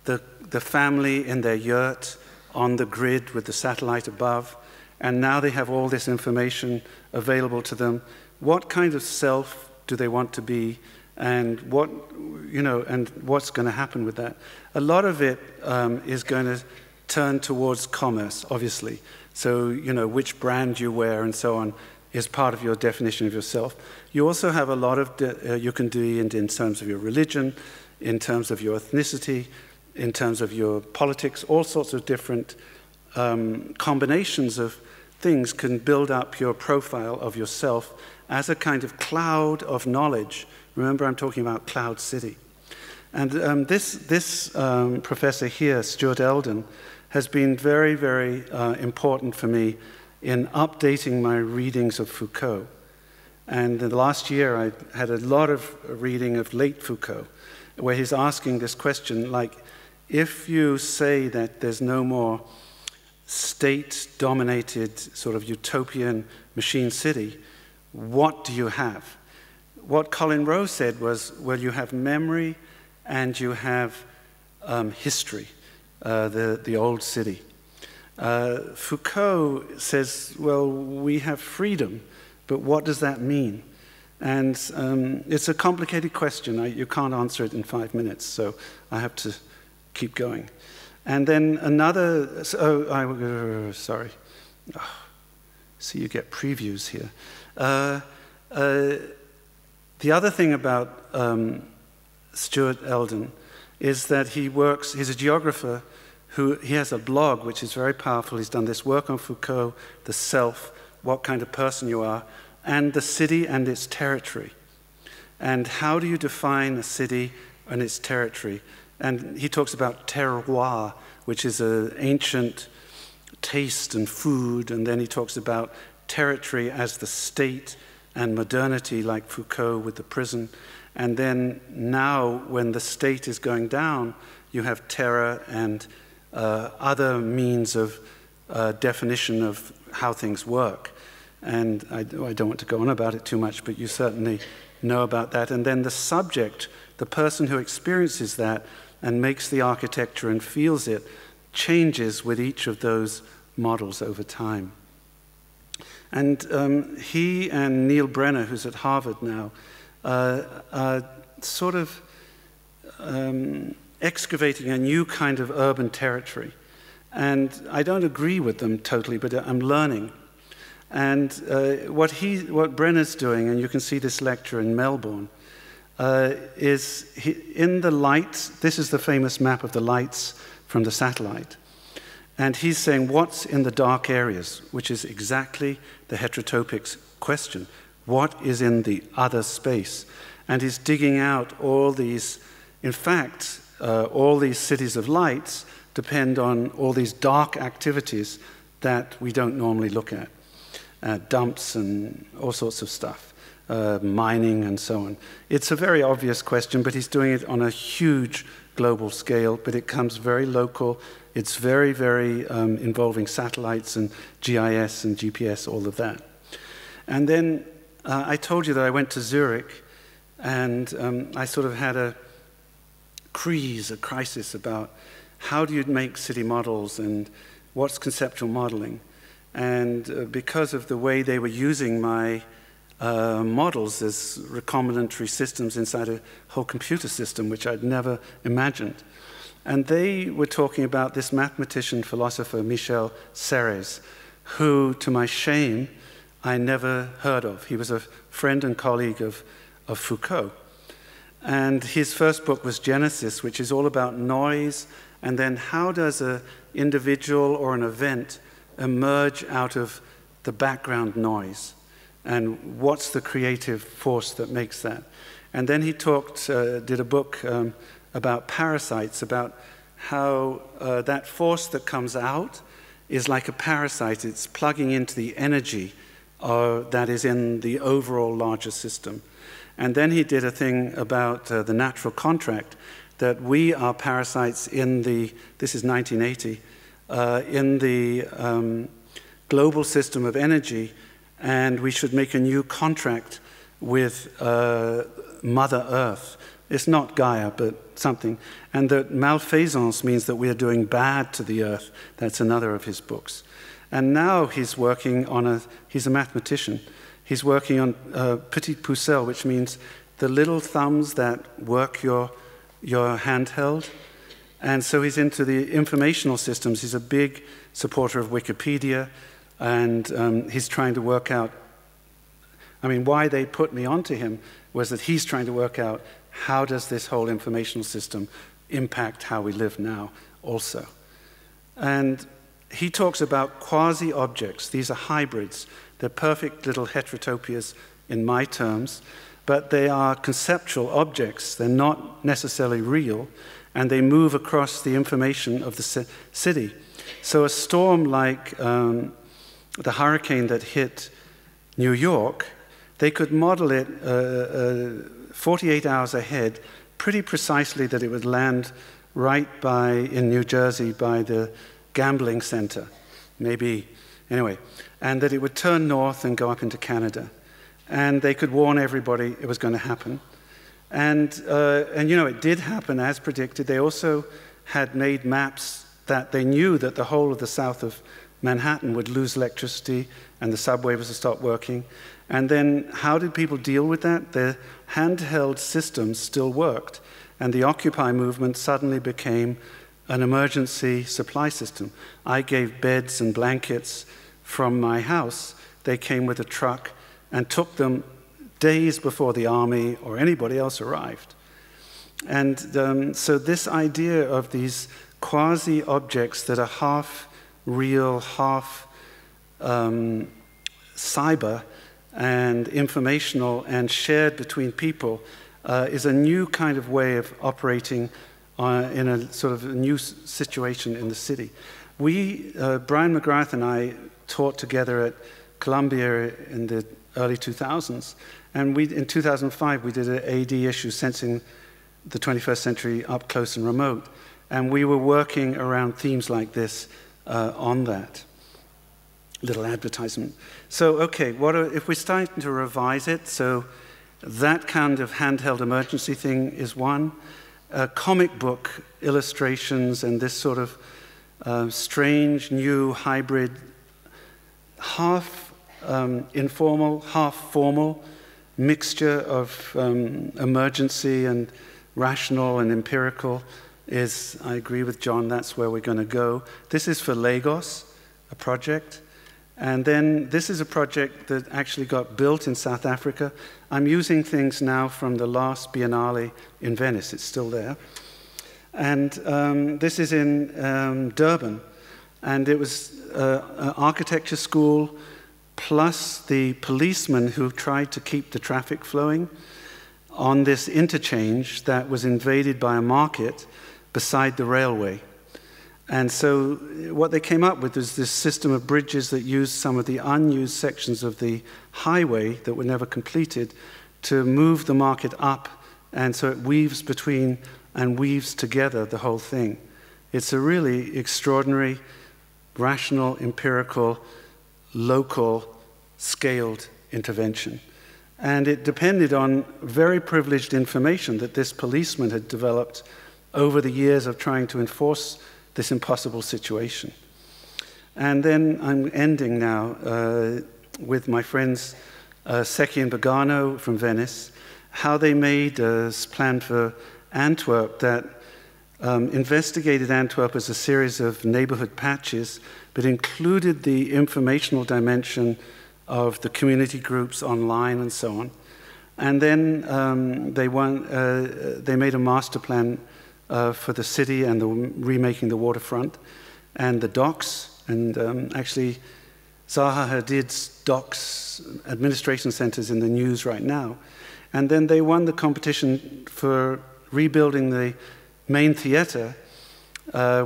the family in their yurt on the grid with the satellite above, and now they have all this information available to them. What kind of self do they want to be, and what, you know, and what's going to happen with that? A lot of it is going to turn towards commerce, obviously. So, you know, which brand you wear and so on is part of your definition of yourself. You also have a lot of, you can do it in terms of your religion, in terms of your ethnicity, in terms of your politics, all sorts of different combinations of things can build up your profile of yourself as a kind of cloud of knowledge. Remember, I'm talking about Cloud City. And this professor here, Stuart Eldon, has been very, very important for me in updating my readings of Foucault. And in the last year, I had a lot of reading of late Foucault, where he's asking this question, like, if you say that there's no more state-dominated sort of utopian machine city, what do you have? What Colin Rowe said was, well, you have memory and you have history, the old city. Foucault says, well, we have freedom, but what does that mean? And it's a complicated question. You can't answer it in 5 minutes, so I have to keep going. And then another, sorry. Oh, see, you get previews here. The other thing about Stuart Eldon is that he's a geographer he has a blog which is very powerful. He's done this work on Foucault, the self, what kind of person you are, and the city and its territory. And how do you define a city and its territory? And he talks about terroir, which is an ancient taste and food, and then he talks about territory as the state and modernity, like Foucault with the prison. And then now, when the state is going down, you have terror and other means of definition of how things work. And I don't want to go on about it too much, but you certainly know about that. And then the subject, the person who experiences that and makes the architecture and feels it, changes with each of those models over time. And he and Neil Brenner, who's at Harvard now, are sort of excavating a new kind of urban territory. And I don't agree with them totally, but I'm learning. And what Brenner's doing, and you can see this lecture in Melbourne, is in the lights, this is the famous map of the lights from the satellite. And he's saying, what's in the dark areas, which is exactly the heterotopics question. What is in the other space? And he's digging out all these, in fact, all these cities of lights depend on all these dark activities that we don't normally look at. Dumps and all sorts of stuff, mining and so on. It's a very obvious question, but he's doing it on a huge global scale, but it comes very local. It's very, very involving satellites and GIS and GPS, all of that. And then I told you that I went to Zurich, and I sort of had decrees, a crisis about how do you make city models and what's conceptual modeling. And because of the way they were using my models as recombinatory systems inside a whole computer system, which I'd never imagined. And they were talking about this mathematician, philosopher, Michel Serres, who, to my shame, I never heard of. He was a friend and colleague of Foucault. And his first book was Genesis, which is all about noise, and then how does an individual or an event emerge out of the background noise? And what's the creative force that makes that? And then he did a book about parasites, about how that force that comes out is like a parasite. It's plugging into the energy that is in the overall larger system. And then he did a thing about the natural contract, that we are parasites in the, this is 1980, in the global system of energy, and we should make a new contract with Mother Earth. It's not Gaia, but something. And that malfaisance means that we are doing bad to the Earth. That's another of his books. And now he's working on he's a mathematician. He's working on petit pucelle, which means the little thumbs that work your handheld. And so he's into the informational systems. He's a big supporter of Wikipedia, and he's trying to work out, I mean, why they put me onto him was that he's trying to work out how does this whole informational system impact how we live now also. And he talks about quasi objects. These are hybrids. They're perfect little heterotopias in my terms, but they are conceptual objects. They're not necessarily real, and they move across the information of the city. So a storm like the hurricane that hit New York, they could model it 48 hours ahead pretty precisely that it would land right in New Jersey by the gambling center, maybe, anyway, and that it would turn north and go up into Canada. And they could warn everybody it was going to happen. And you know, it did happen as predicted. They also had made maps that they knew that the whole of the south of Manhattan would lose electricity and the subway was to stop working. And then how did people deal with that? The handheld systems still worked, and the Occupy movement suddenly became an emergency supply system. I gave beds and blankets from my house. They came with a truck and took them days before the army or anybody else arrived. And so this idea of these quasi-objects that are half real, half cyber and informational and shared between people is a new kind of way of operating in a sort of a new situation in the city. Brian McGrath and I taught together at Columbia in the early 2000s, and in 2005 we did an AD issue, Sensing the 21st Century Up Close and Remote, and we were working around themes like this on that. Little advertisement. So, okay, if we're starting to revise it, so that kind of handheld emergency thing is one. Comic book illustrations and this sort of strange, new, hybrid, half informal, half formal mixture of emergency and rational and empirical is, I agree with John, that's where we're going to go. This is for Lagos, a project. And then this is a project that actually got built in South Africa. I'm using things now from the last Biennale in Venice. It's still there. And this is in Durban. And it was an architecture school plus the policemen who tried to keep the traffic flowing on this interchange that was invaded by a market beside the railway. And so what they came up with was this system of bridges that used some of the unused sections of the highway that were never completed to move the market up, and so it weaves between and weaves together the whole thing. It's a really extraordinary, rational, empirical, local, scaled intervention. And it depended on very privileged information that this policeman had developed over the years of trying to enforce this impossible situation. And then I'm ending now with my friends Secchi and Bogano from Venice, how they made a plan for Antwerp that investigated Antwerp as a series of neighborhood patches, but included the informational dimension of the community groups online and so on. And then they made a master plan for the city and remaking the waterfront and the docks. And actually, Zaha Hadid's docks administration centers in the news right now. And then they won the competition for rebuilding the main theater,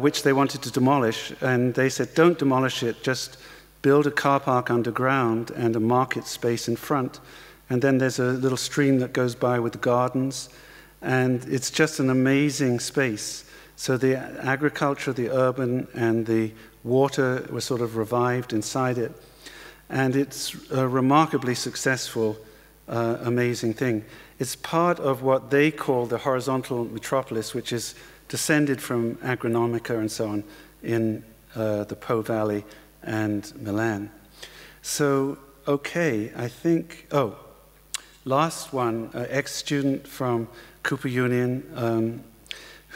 which they wanted to demolish. And they said, don't demolish it, just build a car park underground and a market space in front. And then there's a little stream that goes by with the gardens. And it's just an amazing space. So the agriculture, the urban, and the water were sort of revived inside it. And it's a remarkably successful, amazing thing. It's part of what they call the Horizontal Metropolis, which is descended from Agronomica and so on in the Po Valley and Milan. So, okay, I think, oh, last one, ex-student from Cooper Union,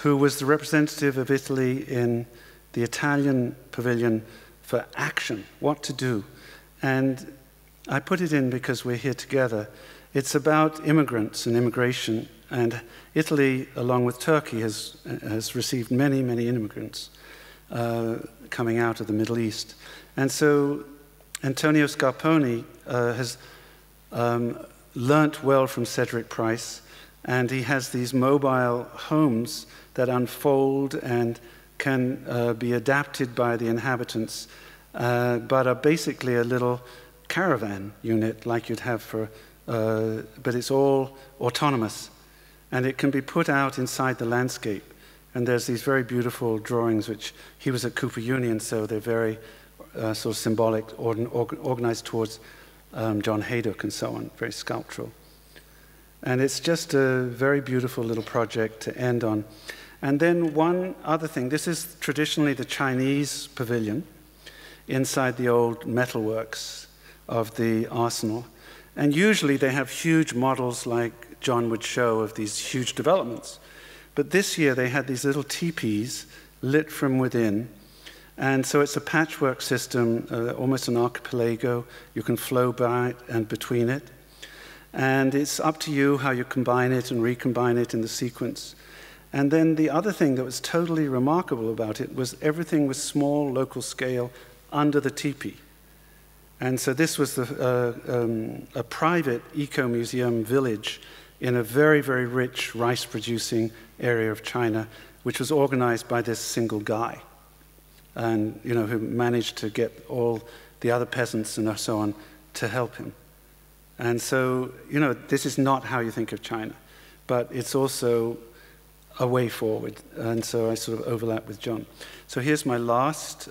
who was the representative of Italy in the Italian Pavilion for action, what to do. And I put it in because we're here together. It's about immigrants and immigration, and Italy, along with Turkey, has received many, many immigrants coming out of the Middle East. And so Antonio Scarponi has learnt well from Cedric Price, and he has these mobile homes that unfold and can be adapted by the inhabitants, but are basically a little caravan unit like you'd have for, but it's all autonomous. And it can be put out inside the landscape. And there's these very beautiful drawings, which he was at Cooper Union, so they're very sort of symbolic, organized towards John Haydock and so on, very sculptural. And it's just a very beautiful little project to end on. And then one other thing, this is traditionally the Chinese pavilion inside the old metalworks of the arsenal. And usually they have huge models like John would show of these huge developments. But this year they had these little teepees lit from within. And so it's a patchwork system, almost an archipelago. You can flow by it and between it. And it's up to you how you combine it and recombine it in the sequence. And then the other thing that was totally remarkable about it was everything was small, local scale, under the teepee. And so this was a private eco-museum village in a very, very rich rice-producing area of China, which was organized by this single guy, and who managed to get all the other peasants and so on to help him. And so, this is not how you think of China, but it's also a way forward. And so I sort of overlap with John. So here's my last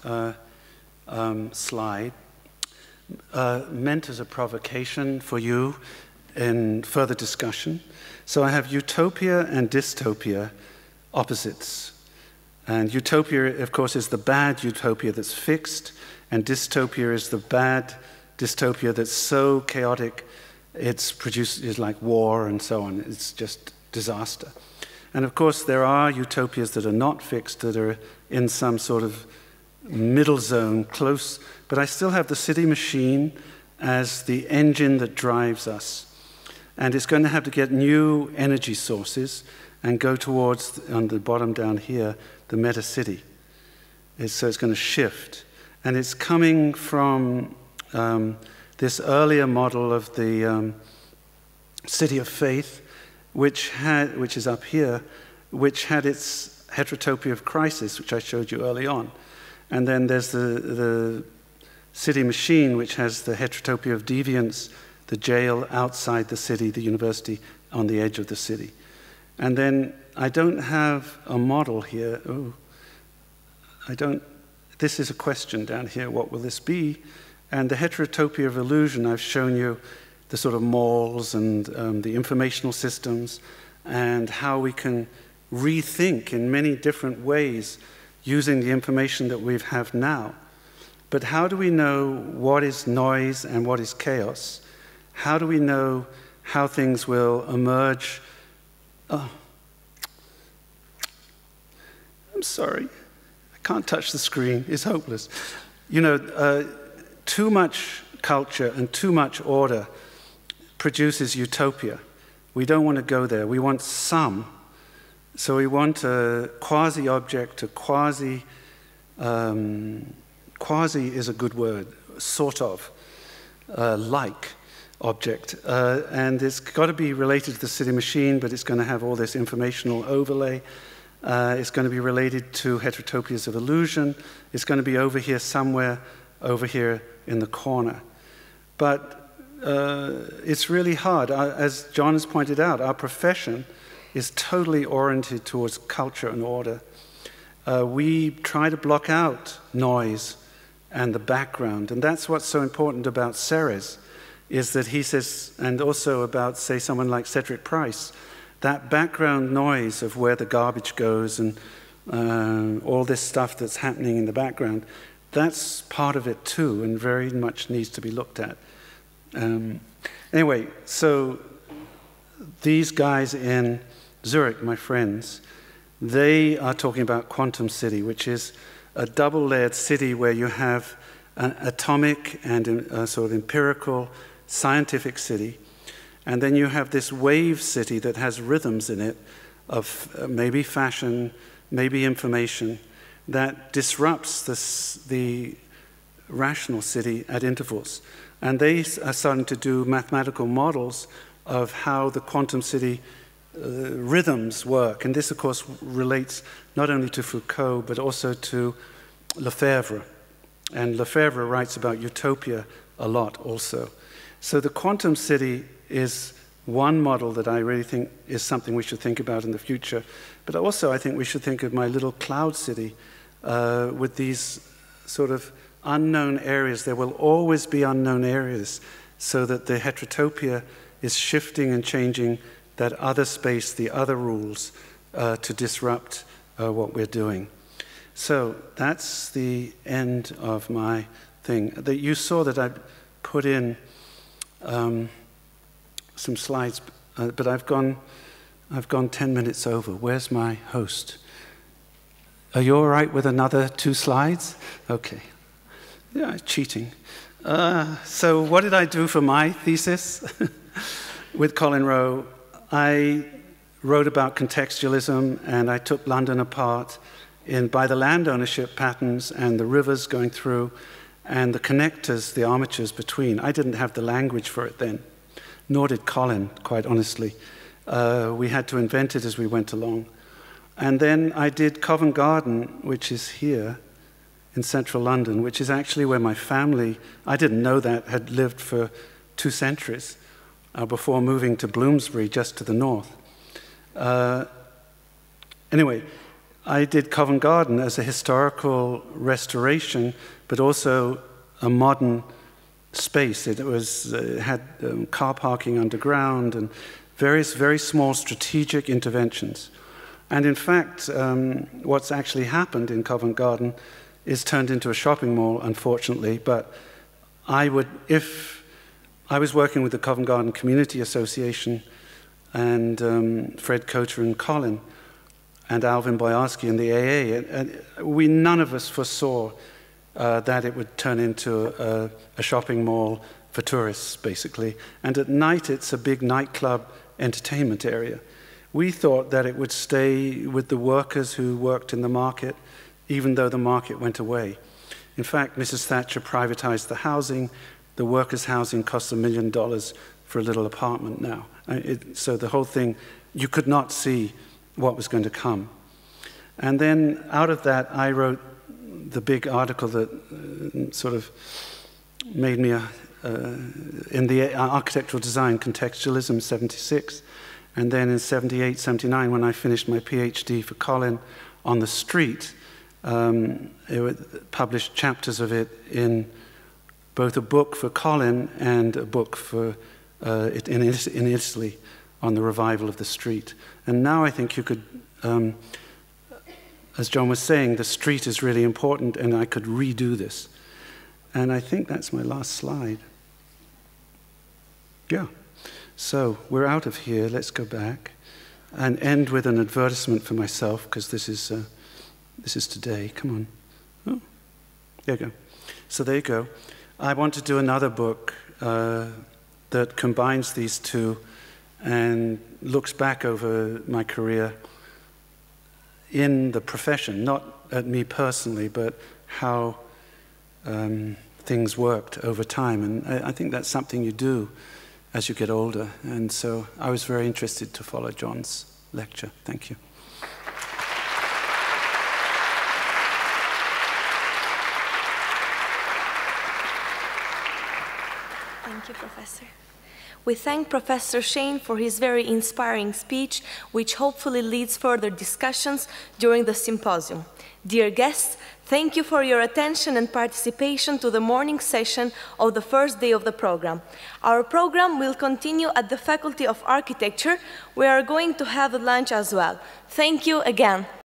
slide, meant as a provocation for you in further discussion. So I have utopia and dystopia, opposites. And utopia, of course, is the bad utopia that's fixed, and dystopia is the bad dystopia that's so chaotic, it's like war and so on. It's just disaster. And of course, there are utopias that are not fixed, that are in some sort of middle zone, close, but I still have the city machine as the engine that drives us. And it's going to have to get new energy sources and go towards, on the bottom down here, the meta city. So it's going to shift. And it's coming from this earlier model of the city of faith, which is up here, which had its heterotopia of crisis, which I showed you early on. And then there's the city machine, which has the heterotopia of deviance, the jail outside the city, the university on the edge of the city. And then I don't have a model here. Oh, this is a question down here. What will this be? And the Heterotopia of Illusion, I've shown you the sort of malls and the informational systems and how we can rethink in many different ways using the information that we have now. But how do we know what is noise and what is chaos? How do we know how things will emerge? Oh. I'm sorry. I can't touch the screen. It's hopeless. You know, too much culture and too much order produces utopia. We don't want to go there. We want some. So we want a quasi object, a quasi is a good word, sort of, like object. And it's got to be related to the city machine, but it's going to have all this informational overlay. It's going to be related to Heterotopias of Illusion. It's going to be over here somewhere, over here in the corner. But it's really hard. As John has pointed out, our profession is totally oriented towards culture and order. We try to block out noise and the background, and that's what's so important about Serres, is that he says, and also about, say, someone like Cedric Price, that background noise of where the garbage goes and all this stuff that's happening in the background, that's part of it too, and very much needs to be looked at. Anyway, so these guys in Zurich, my friends, they are talking about quantum city, which is a double-layered city where you have an atomic and a sort of empirical scientific city, and then you have this wave city that has rhythms in it of maybe fashion, maybe information, that disrupts the rational city at intervals. And they are starting to do mathematical models of how the quantum city rhythms work. And this, of course, relates not only to Foucault, but also to Lefebvre. And Lefebvre writes about utopia a lot also. So the quantum city is one model that I really think is something we should think about in the future. But also I think we should think of my little cloud city with these sort of unknown areas. There will always be unknown areas, so that the heterotopia is shifting and changing that other space, the other rules, to disrupt what we're doing. So that's the end of my thing. You saw that I put in some slides, but I've gone 10 minutes over. Where's my host? Are you all right with another 2 slides? Okay. Yeah, cheating. So what did I do for my thesis? With Colin Rowe, I wrote about contextualism, and I took London apart by the land ownership patterns and the rivers going through and the connectors, the armatures between. I didn't have the language for it then, nor did Colin, quite honestly. We had to invent it as we went along. And then I did Covent Garden, which is here in central London, which is actually where my family, I didn't know that, had lived for 2 centuries before moving to Bloomsbury, just to the north. Anyway, I did Covent Garden as a historical restoration, but also a modern space. It had car parking underground and various very small strategic interventions. And in fact, what's actually happened in Covent Garden is turned into a shopping mall, unfortunately. But if I was working with the Covent Garden Community Association and Fred Coater and Colin and Alvin Boyarsky and the AA, and none of us foresaw that it would turn into a shopping mall for tourists, basically. And at night, it's a big nightclub entertainment area. We thought that it would stay with the workers who worked in the market, even though the market went away. In fact, Mrs. Thatcher privatized the housing. The workers' housing costs $1 million for a little apartment now. So the whole thing, you could not see what was going to come. And then out of that, I wrote the big article that sort of made me in the architectural design, Contextualism, 76. And then in 78, 79, when I finished my PhD for Colin on the street, it published chapters of it in both a book for Colin and a book for in Italy on the revival of the street. And now I think you could, as John was saying, the street is really important, and I could redo this. And I think that's my last slide. Yeah. So we're out of here. Let's go back and end with an advertisement for myself, because this is today. Come on. Oh, there you go. So there you go. I want to do another book that combines these two and looks back over my career in the profession, not at me personally, but how things worked over time. And I think that's something you do as you get older. And so I was very interested to follow John's lecture. Thank you. Thank you, Professor. We thank Professor Shane for his very inspiring speech, which hopefully leads further discussions during the symposium. Dear guests, thank you for your attention and participation to the morning session of the first day of the program. Our program will continue at the Faculty of Architecture. We are going to have lunch as well. Thank you again.